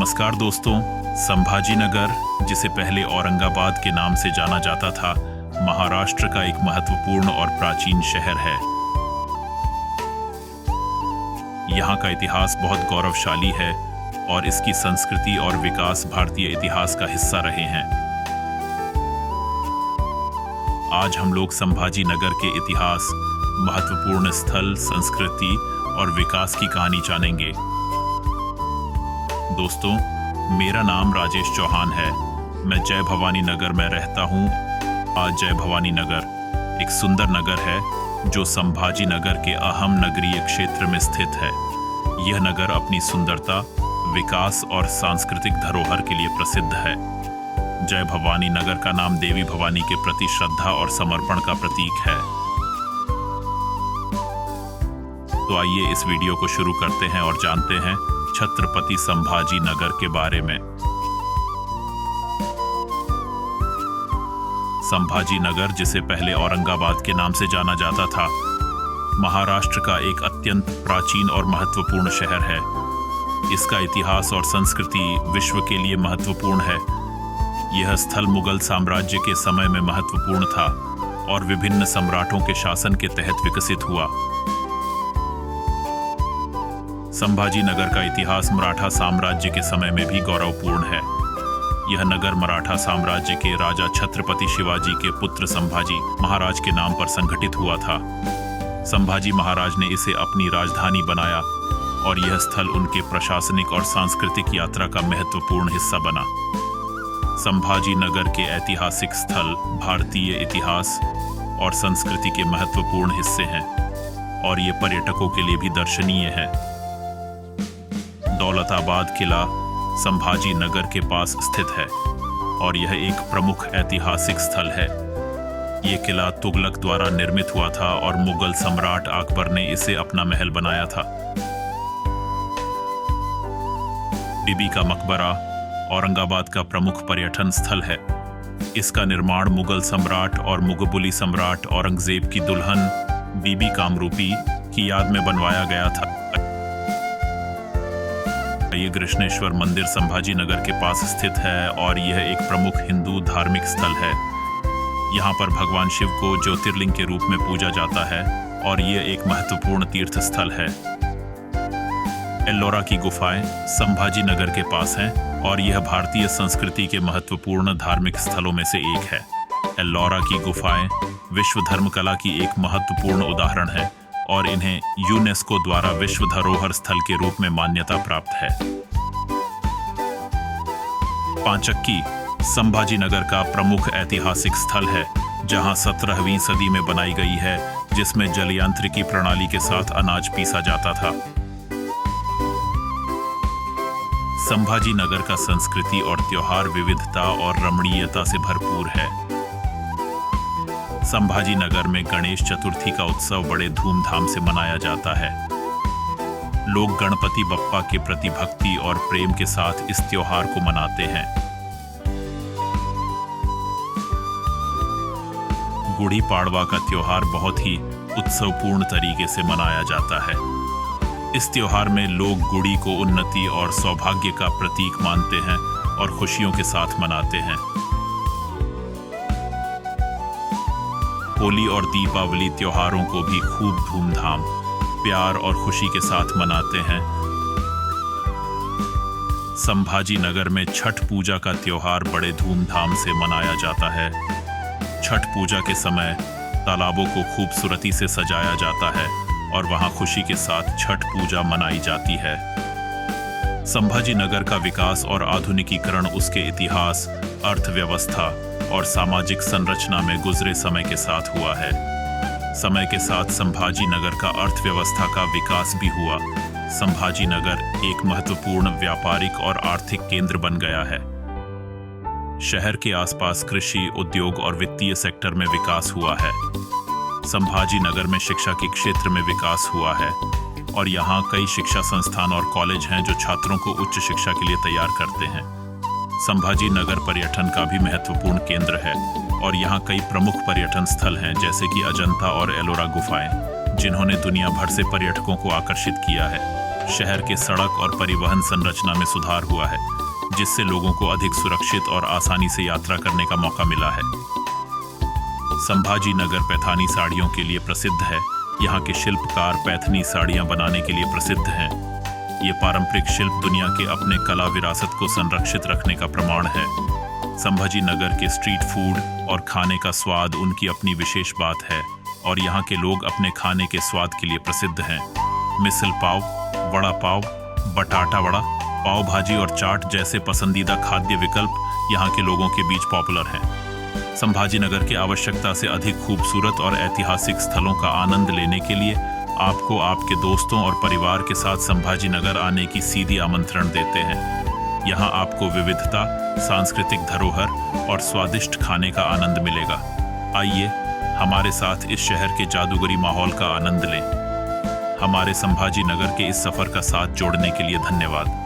नमस्कार दोस्तों। संभाजीनगर, जिसे पहले औरंगाबाद के नाम से जाना जाता था, महाराष्ट्र का एक महत्वपूर्ण और प्राचीन शहर है। यहाँ का इतिहास बहुत गौरवशाली है और इसकी संस्कृति और विकास भारतीय इतिहास का हिस्सा रहे हैं। आज हम लोग संभाजीनगर के इतिहास, महत्वपूर्ण स्थल, संस्कृति और विकास की कहानी जानेंगे। दोस्तों, मेरा नाम राजेश चौहान है। मैं जय भवानी नगर में रहता हूँ। आज जय भवानी नगर एक सुंदर नगर है जो संभाजीनगर के अहम नगरीय क्षेत्र में स्थित है। यह नगर अपनी सुंदरता, विकास और सांस्कृतिक धरोहर के लिए प्रसिद्ध है। जय भवानी नगर का नाम देवी भवानी के प्रति श्रद्धा और समर्पण का प्रतीक है। तो आइए इस वीडियो को शुरू करते हैं और जानते हैं छत्रपति संभाजीनगर के बारे में। संभाजीनगर, जिसे पहले औरंगाबाद के नाम से जाना जाता था, महाराष्ट्र का एक अत्यंत प्राचीन और महत्वपूर्ण शहर है। इसका इतिहास और संस्कृति विश्व के लिए महत्वपूर्ण है। यह स्थल मुगल साम्राज्य के समय में महत्वपूर्ण था और विभिन्न सम्राटों के शासन के तहत विकसित हुआ। संभाजीनगर का इतिहास मराठा साम्राज्य के समय में भी गौरवपूर्ण है। यह नगर मराठा साम्राज्य के राजा छत्रपति शिवाजी के पुत्र संभाजी महाराज के नाम पर संगठित हुआ था। संभाजी महाराज ने इसे अपनी राजधानी बनाया और यह स्थल उनके प्रशासनिक और सांस्कृतिक यात्रा का महत्वपूर्ण हिस्सा बना। संभाजीनगर के ऐतिहासिक स्थल भारतीय इतिहास और संस्कृति के महत्वपूर्ण हिस्से हैं और ये पर्यटकों के लिए भी दर्शनीय है। दौलताबाद किला संभाजीनगर के पास स्थित है और यह एक प्रमुख ऐतिहासिक स्थल है। यह किला तुगलक द्वारा निर्मित हुआ था और मुगल सम्राट अकबर ने इसे अपना महल बनाया था। बीबी का मकबरा औरंगाबाद का प्रमुख पर्यटन स्थल है। इसका निर्माण मुगल सम्राट और मुगबुली सम्राट औरंगजेब की दुल्हन बीबी कामरूपी की याद में बनवाया गया था। ये कृष्णेश्वर मंदिर संभाजीनगर के पास स्थित है और यह एक प्रमुख हिंदू धार्मिक स्थल है। यहाँ पर भगवान शिव को ज्योतिर्लिंग के रूप में पूजा जाता है और यह एक महत्वपूर्ण तीर्थ स्थल है। एल्लोरा की गुफाएं संभाजीनगर के पास हैं और यह भारतीय संस्कृति के महत्वपूर्ण धार्मिक स्थलों में से एक है। एल्लोरा की गुफाएं विश्व धर्मकला की एक महत्वपूर्ण उदाहरण है और इन्हें यूनेस्को द्वारा विश्व धरोहर स्थल के रूप में मान्यता प्राप्त है। पांचक्की संभाजीनगर का प्रमुख ऐतिहासिक स्थल है, जहां 17वीं सदी में बनाई गई है, जिसमें जलयांत्रिकी प्रणाली के साथ अनाज पीसा जाता था। संभाजीनगर का संस्कृति और त्योहार विविधता और रमणीयता से भरपूर है। संभाजीनगर में गणेश चतुर्थी का उत्सव बड़े धूमधाम से मनाया जाता है। लोग गणपति बप्पा के प्रति भक्ति और प्रेम के साथ इस त्योहार को मनाते हैं। गुड़ी पाड़वा का त्योहार बहुत ही उत्सवपूर्ण तरीके से मनाया जाता है। इस त्योहार में लोग गुड़ी को उन्नति और सौभाग्य का प्रतीक मानते हैं और खुशियों के साथ मनाते हैं। होली और दीपावली त्योहारों को भी खूब धूमधाम, प्यार और खुशी के साथ मनाते हैं। संभाजीनगर में छठ पूजा का त्योहार बड़े धूमधाम से मनाया जाता है। छठ पूजा के समय तालाबों को खूबसूरती से सजाया जाता है और वहां खुशी के साथ छठ पूजा मनाई जाती है। संभाजीनगर का विकास और आधुनिकीकरण उसके इतिहास, अर्थव्यवस्था और सामाजिक संरचना में गुजरे समय के साथ हुआ है। समय के साथ संभाजीनगर का अर्थव्यवस्था का विकास भी हुआ। संभाजीनगर एक महत्वपूर्ण व्यापारिक और आर्थिक केंद्र बन गया है। शहर के आसपास कृषि, उद्योग और वित्तीय सेक्टर में विकास हुआ है। संभाजीनगर में शिक्षा के क्षेत्र में विकास हुआ है और यहाँ कई शिक्षा संस्थान और कॉलेज हैं जो छात्रों को उच्च शिक्षा के लिए तैयार करते हैं। संभाजीनगर पर्यटन का भी महत्वपूर्ण केंद्र है और यहाँ कई प्रमुख पर्यटन स्थल हैं, जैसे कि अजंता और एलोरा गुफाएं, जिन्होंने दुनिया भर से पर्यटकों को आकर्षित किया है। शहर के सड़क और परिवहन संरचना में सुधार हुआ है, जिससे लोगों को अधिक सुरक्षित और आसानी से यात्रा करने का मौका मिला है। संभाजी नगर पैठानी साड़ियों के लिए प्रसिद्ध है। यहाँ के शिल्पकार पैठनी साड़ियाँ बनाने के लिए प्रसिद्ध हैं। ये पारंपरिक शिल्प दुनिया के अपने कला विरासत को संरक्षित रखने का प्रमाण है। संभाजी नगर के स्ट्रीट फूड और खाने का स्वाद उनकी अपनी विशेष बात है और यहाँ के लोग अपने खाने के स्वाद के लिए प्रसिद्ध हैं। मिसल पाव, वड़ा पाव, बटाटा वड़ा, पाव भाजी और चाट जैसे पसंदीदा खाद्य विकल्प यहाँ के लोगों के बीच पॉपुलर हैं। संभाजी नगर के आवश्यकता से अधिक खूबसूरत और ऐतिहासिक स्थलों का आनंद लेने के लिए आपको आपके दोस्तों और परिवार के साथ संभाजी नगर आने की सीधी आमंत्रण देते हैं। यहाँ आपको विविधता, सांस्कृतिक धरोहर और स्वादिष्ट खाने का आनंद मिलेगा। आइए हमारे साथ इस शहर के जादूगरी माहौल का आनंद लें। हमारे संभाजी नगर के इस सफर का साथ जोड़ने के लिए धन्यवाद।